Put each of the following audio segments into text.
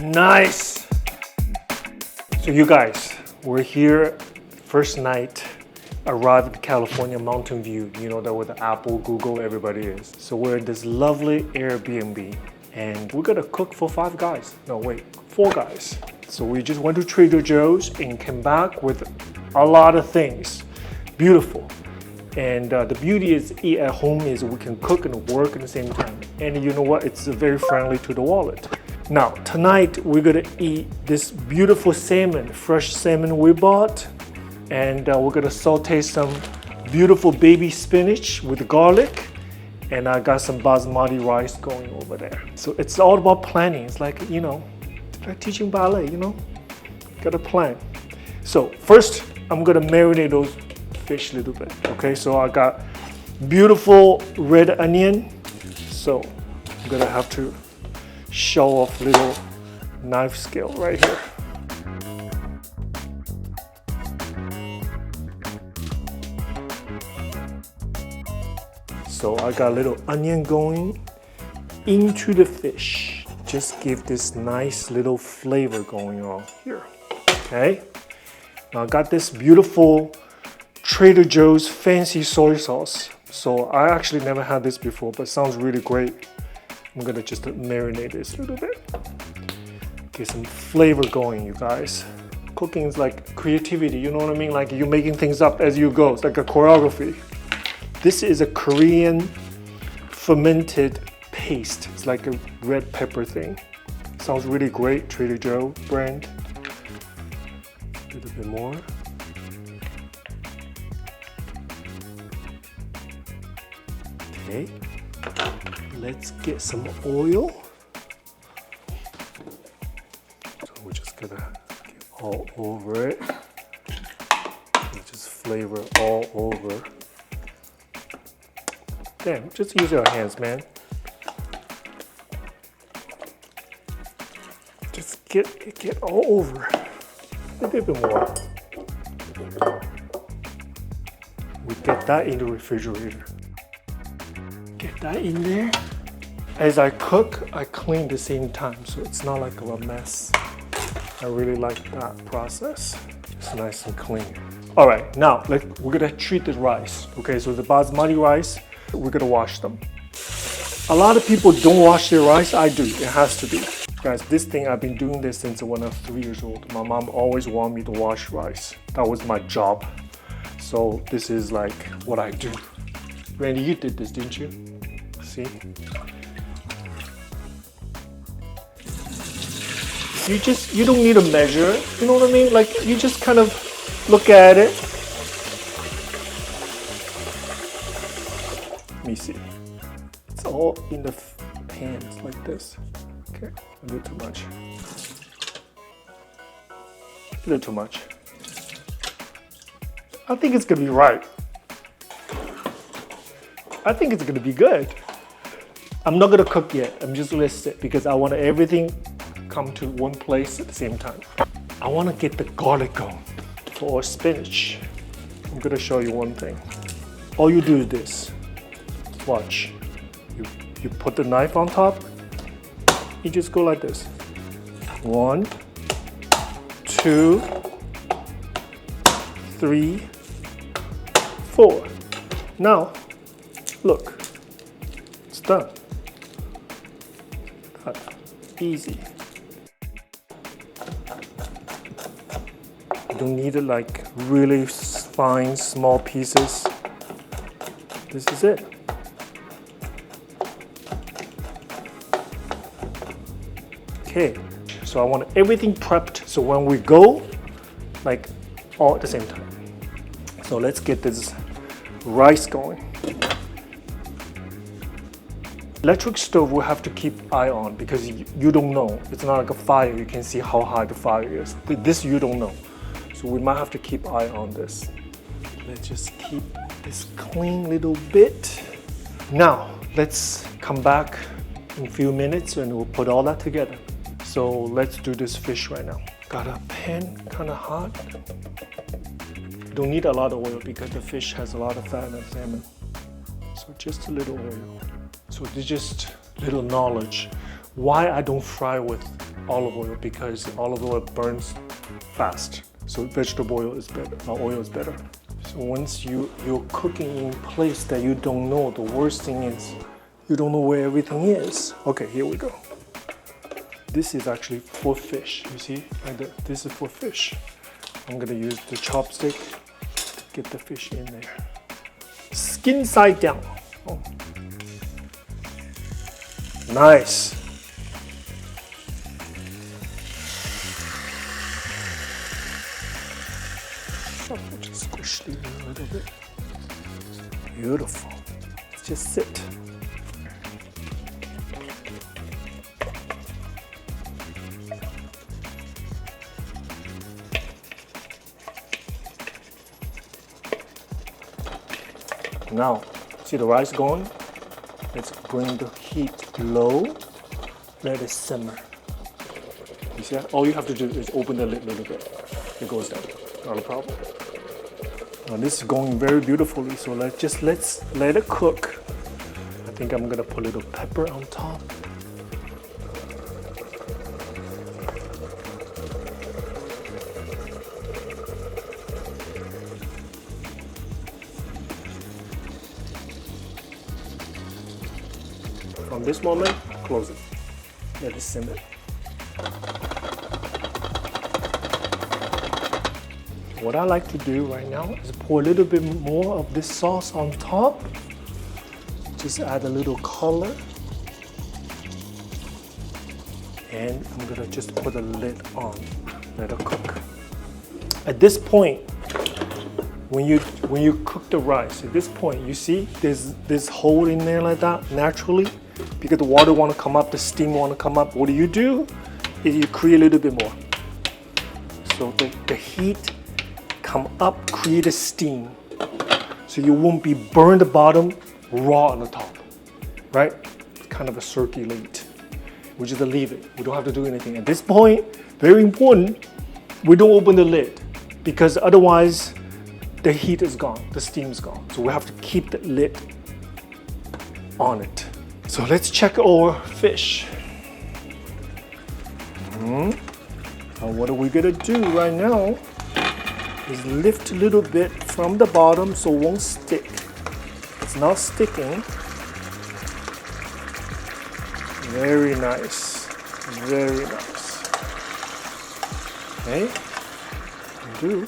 Nice. So you guys, we're here, first night, arrived in California, Mountain View. You know that with the Apple, Google, everybody is. So we're in this lovely Airbnb and we're gonna cook for 5 guys. No, wait, 4 guys. So we just went to Trader Joe's and came back with a lot of things. Beautiful. And the beauty is eat at home is we can cook and work at the same time. And you know what? It's very friendly to the wallet. Now, tonight we're gonna eat this beautiful salmon, fresh salmon we bought. And we're gonna saute some beautiful baby spinach with garlic. And I got some basmati rice going over there. So it's all about planning. It's like, you know, it's like teaching ballet, you know? Gotta plan. So first, I'm gonna marinate those fish a little bit. Okay, so I got beautiful red onion. So I'm gonna have to show off little knife skill right here. So I got a little onion going into the fish. Just give this nice little flavor going on here. Okay, now I got this beautiful Trader Joe's fancy soy sauce. So I actually never had this before, but it sounds really great. I'm gonna just marinate this a little bit. Get some flavor going, you guys. Cooking is like creativity, you know what I mean? Like you're making things up as you go. It's like a choreography. This is a Korean fermented paste. It's like a red pepper thing. Sounds really great, Trader Joe brand. A little bit more. Okay. Let's get some oil. So we're just gonna get all over it. Just flavor all over. Damn, just use your hands, man. Just get all over. A little bit more. We get that in the refrigerator. Get that in there. As I cook, I clean at the same time, so it's not like a mess. I really like that process. It's nice and clean. All right, now we're gonna treat the rice. Okay, so the basmati rice, we're gonna wash them. A lot of people don't wash their rice. I do, it has to be. Guys, this thing, I've been doing this since when I was 3 years old. My mom always wanted me to wash rice. That was my job. So this is like what I do. Randy, you did this, didn't you? See? You don't need to measure, you know what I mean? Like you just kind of look at it. Let me see. It's all in the hands like this. Okay, a little too much. A little too much. I think it's gonna be right. I think it's gonna be good. I'm not gonna cook yet. I'm just gonna sit because I want everything come to one place at the same time. I want to get the garlic going for spinach. I'm gonna show you one thing. All you do is this. Watch. You put the knife on top. You just go like this. 1, 2, 3, 4. Now, look. It's done. Easy. You don't need it like really fine, small pieces. This is it. Okay, so I want everything prepped so when we go, like all at the same time. So let's get this rice going. Electric stove will have to keep eye on because you don't know. It's not like a fire, you can see how high the fire is. But this you don't know. So we might have to keep eye on this. Let's just keep this clean little bit. Now, let's come back in a few minutes and we'll put all that together. So let's do this fish right now. Got a pan kind of hot. Don't need a lot of oil because the fish has a lot of fat and salmon. So just a little oil. So this is just little knowledge why I don't fry with olive oil because olive oil burns fast. So vegetable oil is better, oil is better. So once you're cooking in a place that you don't know, the worst thing is you don't know where everything is. Okay, here we go. This is actually for fish, you see? Like that. This is for fish. I'm gonna use the chopstick to get the fish in there. Skin side down. Oh. Nice. Just squish these a little bit. Beautiful. Just sit. Now, see the rice going? Let's bring the heat low. Let it simmer. You see that? All you have to do is open the lid a little bit. It goes down. Not a problem. Now this is going very beautifully, so let's let it cook. I think I'm gonna put a little pepper on top. From this moment, close it. Let it simmer. What I like to do right now is pour a little bit more of this sauce on top. Just add a little color. And I'm gonna just put a lid on, let it cook. At this point, when you cook the rice, at this point, you see there's this hole in there like that naturally, because the water want to come up, the steam want to come up. What do? Is you create a little bit more. So the heat come up, create a steam. So you won't be burned the bottom, raw on the top, right? It's kind of a circulate. We just leave it. We don't have to do anything. At this point, very important, we don't open the lid because otherwise the heat is gone, the steam is gone. So we have to keep the lid on it. So let's check our fish. Now what are we gonna do right now is lift a little bit from the bottom so it won't stick. It's not sticking. Very nice, very nice. Okay, do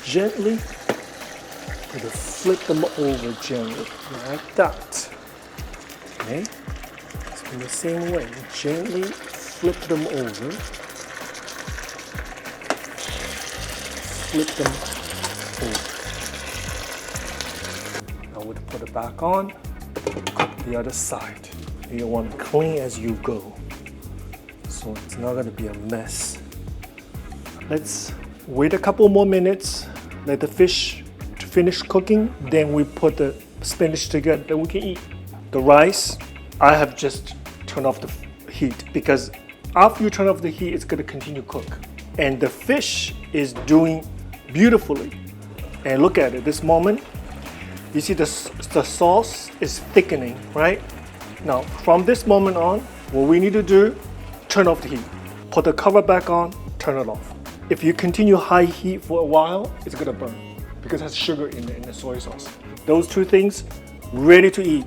gently, flip them over gently, like that. Okay, so in the same way, gently flip them over. Flip them over. Now we'll put it back on, cook the other side. You want to clean as you go, so it's not going to be a mess. Let's wait a couple more minutes, let the fish finish cooking, then we put the spinach together, then we can eat. The rice, I have just turned off the heat because after you turn off the heat, it's going to continue to cook. And the fish is doing beautifully. And look at it, this moment, you see the sauce is thickening, right? Now, from this moment on, what we need to do, turn off the heat. Put the cover back on, turn it off. If you continue high heat for a while, it's gonna burn because it has sugar in the soy sauce. Those two things, ready to eat.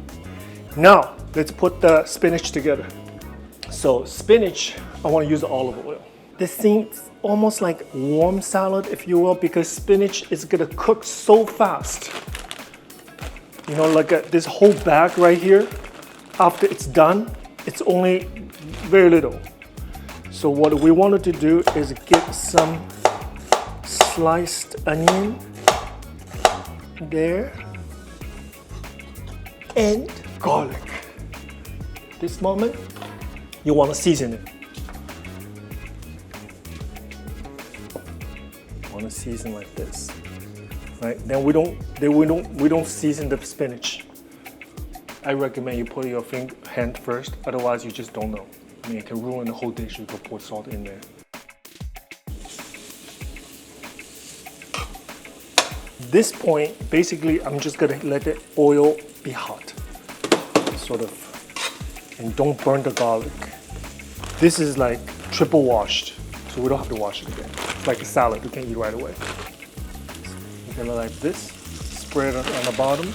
Now, let's put the spinach together. So spinach, I wanna use olive oil. This thing's almost like warm salad, if you will, because spinach is gonna cook so fast. You know, like this whole bag right here, after it's done, it's only very little. So what we wanted to do is get some sliced onion there and garlic. This moment, you want to season it. Want to season like this, right? Then we don't season the spinach. I recommend you put your hand first, otherwise you just don't know. I mean, it can ruin the whole dish. You can pour salt in there. This point, basically, I'm just gonna let the oil be hot, sort of, and don't burn the garlic. This is like triple washed, so we don't have to wash it again. It's like a salad, you can eat right away. You're gonna like this, spread it on the bottom.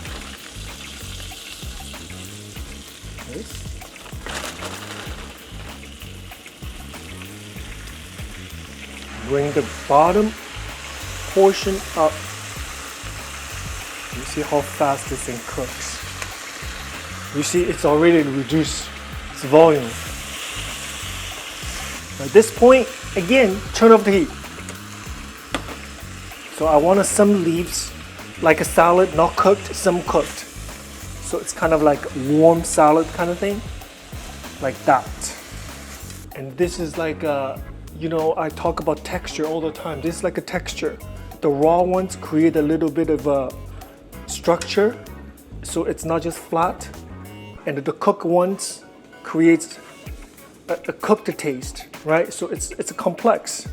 This. Bring the bottom portion up. You see how fast this thing cooks. You see it's already reduced its volume. At this point, again, turn off the heat. So I want some leaves, like a salad, not cooked, some cooked. So it's kind of like warm salad kind of thing, like that. And this is like you know, I talk about texture all the time. This is like a texture. The raw ones create a little bit of a structure, so it's not just flat. And the cooked ones creates a cooked taste, right? So it's a complex.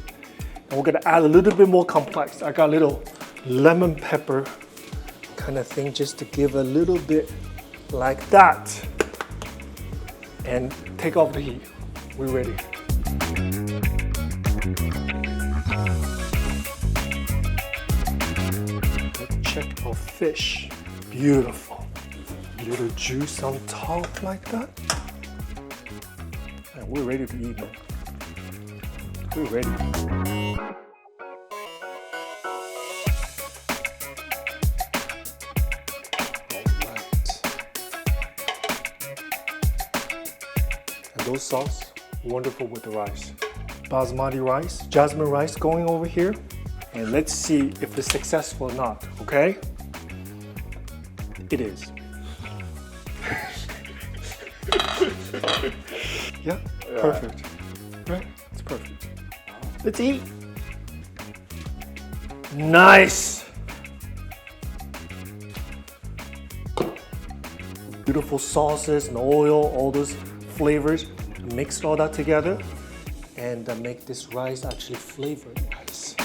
And we're gonna add a little bit more complex. I got a little lemon pepper kind of thing just to give a little bit like that. And take off the heat. We're ready. Let's check our fish. Beautiful. Little juice on top like that. And we're ready to eat it. We're ready. And those sauce, wonderful with the rice. Basmati rice, jasmine rice going over here. And let's see if it's successful or not, okay? It is. Yeah, perfect. Right? It's perfect. Let's eat. Nice. Beautiful sauces and oil, all those flavors. Mix all that together and make this rice actually flavored rice.